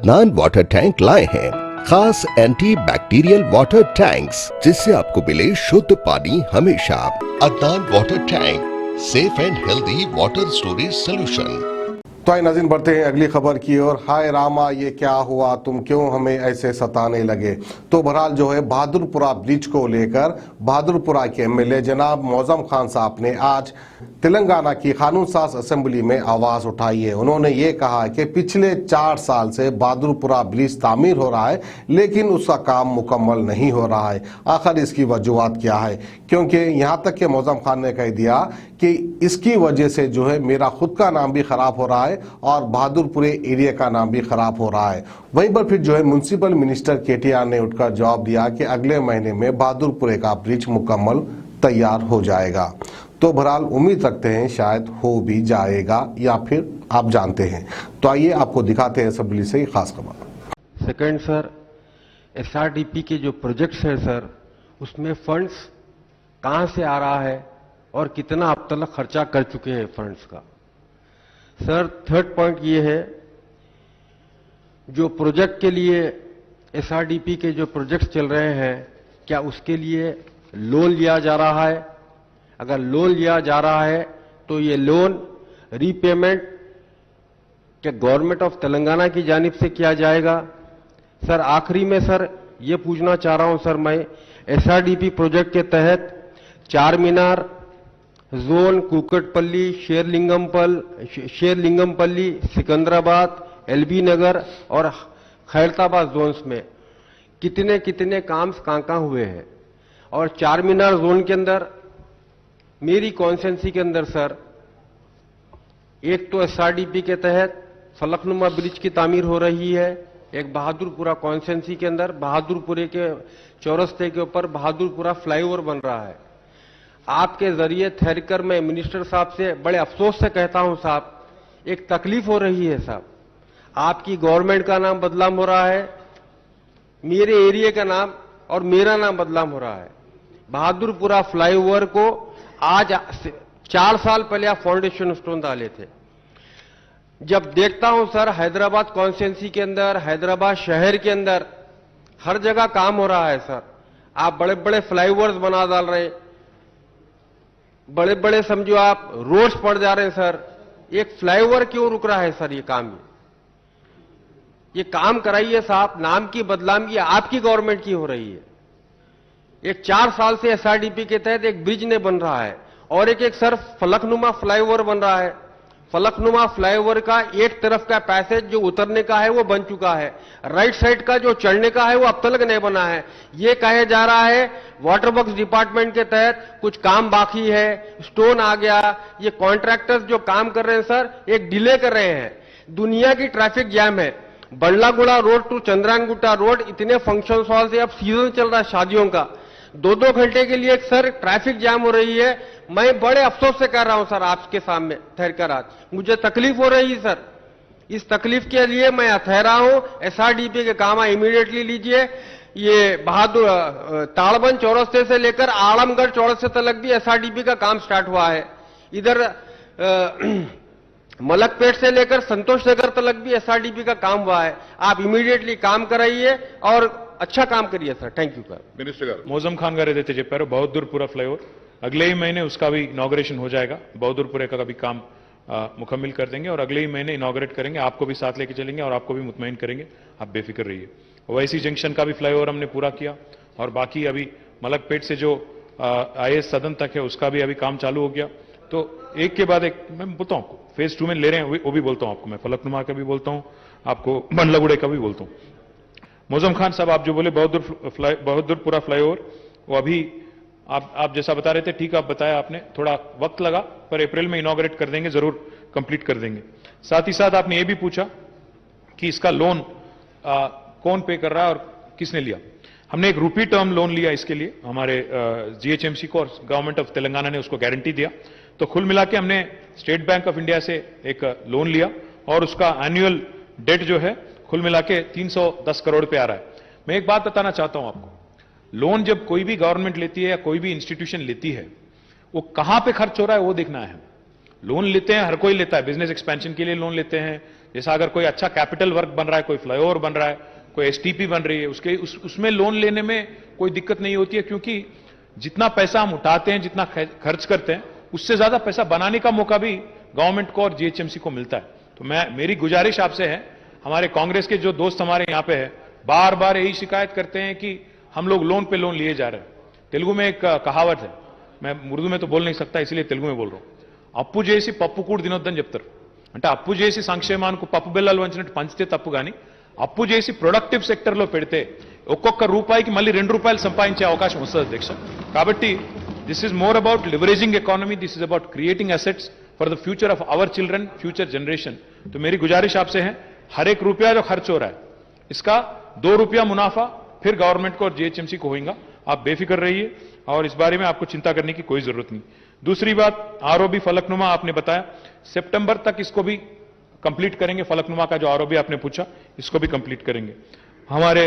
Adnan water tank लाए हैं खास एंटी बैक्टीरियल वाटर टैंक्स, जिससे आपको मिले शुद्ध पानी हमेशा। Adnan water tank, safe and healthy water storage solution. तो आइए नाज़रीन बढ़ते हैं अगली खबर की ओर। हाय रामा ये क्या हुआ, तुम क्यों हमें ऐसे सताने लगे। तो बहरहाल जो है बहादुरपुरा ब्रिज को लेकर बहादुरपुरा के एमएलए जनाब मौजम खान साहब ने आज तेलंगाना की कानून साज असेंबली में आवाज उठाई है। उन्होंने ये कहा कि पिछले 4 साल से बहादुरपुरा ब्रिज तामीर हो रहा है, लेकिन उसका काम मुकम्मल नहीं हो रहा है। आखिर इसकी वजूहत क्या है, क्योंकि यहाँ तक कि मौजम खान ने कह दिया कि इसकी वजह से जो है मेरा खुद का नाम भी खराब हो रहा है और बहादुरपुरे एरिया का नाम भी खराब हो रहा है। वहीं पर फिर जो है म्युनिसिपल मिनिस्टर केटीआर ने उठकर जवाब दिया कि अगले महीने में बहादुरपुरे का ब्रिज मुकम्मल तैयार हो जाएगा। तो बहरहाल उम्मीद रखते हैं शायद हो भी जाएगा, या फिर आप जानते हैं। तो आइए आपको दिखाते हैं असेंबली से खास खबर। सेकंड सर, एसआरडीपी के जो प्रोजेक्ट्स हैं सर, उसमें फंड्स कहां से आ रहा है और कितना अब तक खर्चा कर चुके हैं फंड्स का। सर थर्ड पॉइंट ये है, जो प्रोजेक्ट के लिए एसआरडीपी के जो प्रोजेक्ट्स चल रहे हैं, क्या उसके लिए लोन लिया जा रहा है? अगर लोन लिया जा रहा है तो ये लोन रीपेमेंट क्या गवर्नमेंट ऑफ तेलंगाना की जानिब से किया जाएगा? सर आखिरी में सर ये पूछना चाह रहा हूं सर मैं, एसआरडीपी प्रोजेक्ट के तहत चार मीनार जोन, कुकटपल्ली, शेरलिंगमपल्ली, सिकंदराबाद, एलबी नगर और खैरताबाद जोन्स में कितने कितने काम कहां हुए हैं। और चार मीनार जोन के अंदर मेरी कॉन्स्टिट्यूंसी के अंदर सर, एक तो एसआरडीपी के तहत फलकनुमा ब्रिज की तामीर हो रही है, एक बहादुरपुरा कॉन्स्टिट्यूंसी के अंदर बहादुरपुरे के चौरस्ते के ऊपर बहादुरपुरा फ्लाईओवर बन रहा है। आपके जरिए ठहरकर मैं मिनिस्टर साहब से बड़े अफसोस से कहता हूं साहब, एक तकलीफ हो रही है साहब, आपकी गवर्नमेंट का नाम बदनाम हो रहा है, मेरे एरिया का नाम और मेरा नाम बदनाम हो रहा है। बहादुरपुरा फ्लाईओवर को आज 4 साल पहले आप फाउंडेशन स्टोन डाले थे। जब देखता हूं सर हैदराबाद कॉन्स्टिट्यूंसी के अंदर, हैदराबाद शहर के अंदर हर जगह काम हो रहा है सर, आप बड़े बड़े फ्लाईओवर्स बना डाल रहे हैं, बड़े बड़े समझो आप रोड्स पड़ जा रहे हैं सर, एक फ्लाईओवर क्यों रुक रहा है सर? ये काम कराइए साहब, नाम की बदनामी आपकी गवर्नमेंट की हो रही है। एक 4 साल से एसआरडीपी के तहत एक ब्रिज नहीं बन रहा है और एक सर फलकनुमा फ्लाईओवर बन रहा है। फलकनुमा फ्लाईओवर का एक तरफ का पैसेज जो उतरने का है वो बन चुका है, राइट साइड का जो चढ़ने का है वो अब तक नहीं बना है। ये कहा जा रहा है वाटर वर्क्स डिपार्टमेंट के तहत कुछ काम बाकी है, स्टोन आ गया। ये कॉन्ट्रैक्टर्स जो काम कर रहे हैं सर, एक डिले कर रहे हैं। दुनिया की ट्रैफिक जैम है, Ballaguda road to Chandrayangutta road, इतने फंक्शन हॉल से अब सीजन चल रहा है शादियों का, 2-2 घंटे के लिए सर ट्रैफिक जाम हो रही है। मैं बड़े अफसोस से कह रहा हूं सर आपके सामने ठहरकर, आज मुझे तकलीफ हो रही है सर। इस तकलीफ के लिए मैं ठहरा हूं, एसआरडीपी के काम इमीडिएटली लीजिए। ये बहादुर ताड़बंद चौरस्ते से लेकर आलमगढ़ चौरस्ते तक भी एसआरडीपी का काम स्टार्ट हुआ है। इधर मलकपेट से लेकर संतोष नगर तक भी एसआरडीपी का काम हुआ है। आप इमीडिएटली काम कराइए और अच्छा काम करिए sir. Thank you sir. Minister garu Moazzam Khan garu ఏదైతే చెప్పారో బహదూర్పురా ఫ్లైఓవర్ अगले ही महीने उसका भी इनॉग्रेशन हो जाएगा। बहादुरपुरे का भी काम मुकम्मल कर देंगे और अगले ही महीने इनॉग्रेट करेंगे। आपको भी साथ लेके चलेंगे और आपको भी मुतमईन करेंगे, आप बेफिक्र रहिए। ओवैसी जंक्शन का भी फ्लाईओवर हमने पूरा किया और बाकी अभी मलकपेट से जो आईएएस सदन तक है उसका भी अभी काम चालू हो गया। तो एक के बाद एक मैं बोलता हूं आपको, फेज 2 में ले रहे हैं वो भी बोलता हूं आपको, मैं फलकनुमा का भी बोलता हूं आपको, बंडलागुड़े का भी बोलता हूं। मौजम खान साहब आप जो बोले बहादुरपुरा फ्लाईओवर, वो अभी आप जैसा बता रहे थे, ठीक आप बताया आपने, थोड़ा वक्त लगा पर अप्रैल में इनॉग्रेट कर देंगे, जरूर कंप्लीट कर देंगे। साथ ही साथ आपने ये भी पूछा कि इसका लोन कौन पे कर रहा है और किसने लिया। हमने एक रुपी टर्म लोन लिया इसके लिए, हमारे जीएचएमसी को, और गवर्नमेंट ऑफ तेलंगाना ने उसको गारंटी दिया। तो कुल मिला के हमने स्टेट बैंक ऑफ इंडिया से एक लोन लिया और उसका एनुअल डेट जो है कुल मिला के 310 करोड़ पे आ रहा है। मैं एक बात बताना चाहता हूं आपको, लोन जब कोई भी गवर्नमेंट लेती है या कोई भी इंस्टीट्यूशन लेती है, वो कहां पे खर्च हो रहा है वो देखना है। लोन लेते हैं, हर कोई लेता है, बिजनेस एक्सपेंशन के लिए लोन लेते हैं, जैसा अगर कोई अच्छा कैपिटल वर्क बन रहा है, कोई फ्लाईओवर बन रहा है, कोई एसटीपी बन रही है, उसमें लोन लेने में कोई दिक्कत नहीं होती है, क्योंकि जितना पैसा हम उठाते हैं, जितना खर्च करते हैं, उससे ज्यादा पैसा बनाने का मौका भी गवर्नमेंट को और जीएचएमसी को मिलता है। तो मेरी गुजारिश आपसे है, हमारे कांग्रेस के जो दोस्त हमारे यहां पे है, बार बार यही शिकायत करते हैं कि हम लोग लोन पे लोन लिए जा रहे हैं। तेलुगु में एक कहावत है, मैं उर्दू में तो बोल नहीं सकता, इसलिए तेलुगु में बोल रहा हूं। అప్పు చేసి పప్పు కూడు తినొద్దని చెప్తారు. అంటే అప్పు చేసి సంక్షేమానికి పప్పు బెల్లాలు వంచినట్టు పంచితే తప్పు, కానీ అప్పు చేసి ప్రొడక్టివ్ సెక్టర్లో పెడితే ఒక్కొక్క రూపాయికి మళ్ళీ 2 రూపాయలు సంపాదించే అవకాశం వస్తుంది అధ్యక్ష. కాబట్టి this is more about leveraging economy, this is about creating assets for the future of our children, future generation. तो मेरी गुजारिश आपसे है, हर एक रुपया जो खर्च हो रहा है इसका 2 रुपया मुनाफा फिर गवर्नमेंट को और जीएचएमसी को होगा. आप बेफिक्र रहिए और इस बारे में आपको चिंता करने की कोई जरूरत नहीं. दूसरी बात, आरओबी फलकनुमा आपने बताया, सितंबर तक इसको भी कंप्लीट करेंगे. फलकनुमा का जो आरओबी आपने पूछा, इसको भी कंप्लीट करेंगे. हमारे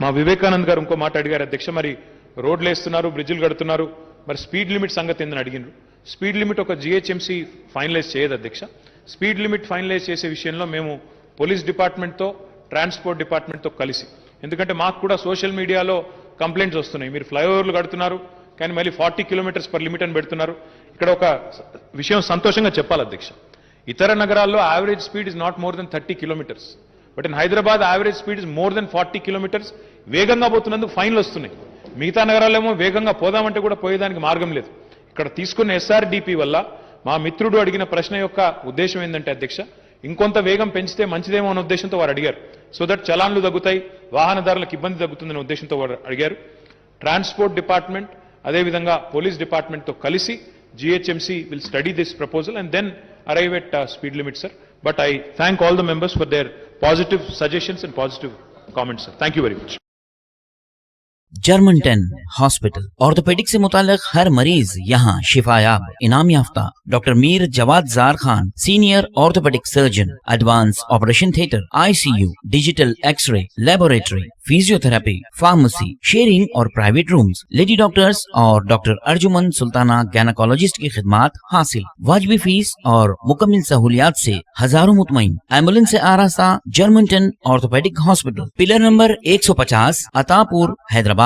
మా వివేకానంద్ గారు ఇంకో మాట అడిగారు అధ్యక్ష, మరి రోడ్లు వేస్తున్నారు, బ్రిడ్జిలు కడుతున్నారు, మరి స్పీడ్ లిమిట్ సంగతి ఏందని అడిగినారు. స్పీడ్ లిమిట్ ఒక జీహెచ్ఎంసీ ఫైనలైజ్ చేయదు అధ్యక్ష. స్పీడ్ లిమిట్ ఫైనలైజ్ చేసే విషయంలో మేము పోలీస్ డిపార్ట్మెంట్తో, ట్రాన్స్పోర్ట్ డిపార్ట్మెంట్తో కలిసి, ఎందుకంటే మాకు కూడా సోషల్ మీడియాలో కంప్లైంట్స్ వస్తున్నాయి, మీరు ఫ్లైఓవర్లు కడుతున్నారు కానీ మళ్ళీ 40 కిలోమీటర్స్ పర్ లిమిట్ అని పెడుతున్నారు. ఇక్కడ ఒక విషయం సంతోషంగా చెప్పాలి అధ్యక్ష, ఇతర నగరాల్లో average speed is not more than 30 kilometres, but in Hyderabad average speed is more than 40 kilometres. వేగంగా పోతున్నందుకు ఫైన్లు వస్తున్నాయి. మిగతా నగరాలేమో వేగంగా పోదామంటే కూడా పోయేదానికి మార్గం లేదు. ఇక్కడ తీసుకున్న ఎస్ఆర్డిపి వల్ల మా మిత్రుడు అడిగిన ప్రశ్న యొక్క ఉద్దేశం ఏంటంటే అధ్యక్ష, ఇంకొంత వేగం పెంచితే మంచిదేమో అనే ఉద్దేశంతో వారు అడిగారు. సో దట్ చలాన్లు తగ్గుతాయి, వాహనదారులకు ఇబ్బంది తగ్గుతుందనే ఉద్దేశంతో వారు అడిగారు. ట్రాన్స్పోర్ట్ డిపార్ట్మెంట్ అదేవిధంగా పోలీస్ డిపార్ట్మెంట్తో కలిసి GHMC will study this proposal and then arrive at speed limit, sir. But I thank all the members for their positive suggestions and positive comments, sir. Thank you very much. German ten hospital orthopaedic से मुतालिक हर मरीज यहाँ शिफायाब. इनाम याफ्ता doctor Mir Jawad Jar Khan, senior orthopaedic surgeon, advance operation theatre, ICU, digital X-ray, laboratory, physiotherapy, pharmacy, sharing और private rooms, lady doctors और डॉक्टर अर्जुमन सुल्ताना गैनकोलॉजिस्ट की खिदमात हासिल. वाजिबी फीस और मुकम्मल सहूलियात से हजारों मुतमईन. एम्बुलेंस से आरास्ता German ten orthopaedic hospital, pillar number 150, Attapur, Hyderabad.